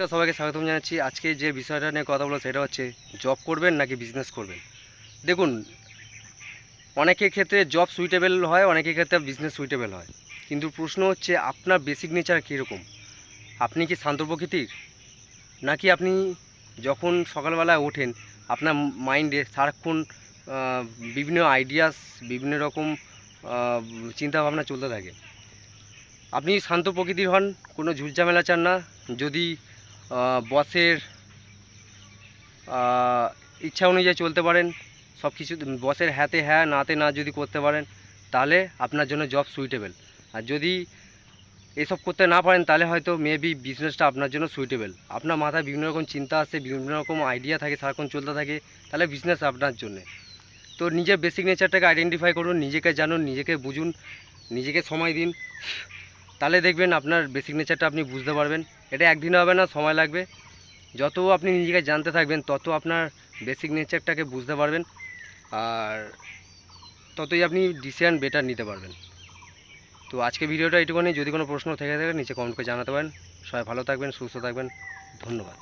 নমস্কার, সবাইকে স্বাগতম জানাচ্ছি। আজকে যে বিষয়টা নিয়ে কথা বলবো সেটা হচ্ছে জব করবেন নাকি বিজনেস করবেন। দেখুন, অনেকের ক্ষেত্রে জব সুইটেবল হয়, অনেকের ক্ষেত্রে বিজনেস সুইটেবল হয়, কিন্তু প্রশ্ন হচ্ছে আপনার বেসিক নেচার কীরকম। আপনি কি শান্ত প্রকৃতির, নাকি আপনি যখন সকালবেলায় ওঠেন আপনার মাইন্ডে সারাক্ষণ বিভিন্ন আইডিয়াস, বিভিন্ন রকম চিন্তাভাবনা চলতে থাকে। আপনি শান্ত প্রকৃতির হন, কোনো ঝুটঝামেলা চান না। যদি বসের ইচ্ছা অনুযায়ী চলতে পারেন, সব কিছু বসের হ্যাঁতে হ্যাঁ নাতে না যদি করতে পারেন, তাহলে আপনার জন্য জব সুইটেবল। আর যদি এসব করতে না পারেন তাহলে হয়তো মেবি বিজনেসটা আপনার জন্য সুইটেবল। আপনার মাথায় বিভিন্ন রকম চিন্তা আসে, বিভিন্ন রকম আইডিয়া থাকে, সারাক্ষণ চলতে থাকে, তাহলে বিজনেস আপনার জন্যে। তো নিজের বেসিক নেচারটাকে আইডেন্টিফাই করুন, নিজেকে জানুন, নিজেকে বুঝুন, নিজেকে সময় দিন, তাহলে দেখবেন আপনার বেসিক নেচারটা আপনি বুঝতে পারবেন। এটা একদিনে হবে না, সময় লাগবে। যত আপনি নিজেকে জানতে থাকবেন তত আপনার বেসিক নেচারটাকে বুঝতে পারবেন, আর ততই আপনি ডিসিশন বেটার নিতে পারবেন। তো আজকে ভিডিওটা এইটুকুনি। যদি কোনো প্রশ্ন থেকে থাকে নিচে কমেন্ট করে জানাতে পারেন। সবাই ভালো থাকবেন, সুস্থ থাকবেন। ধন্যবাদ।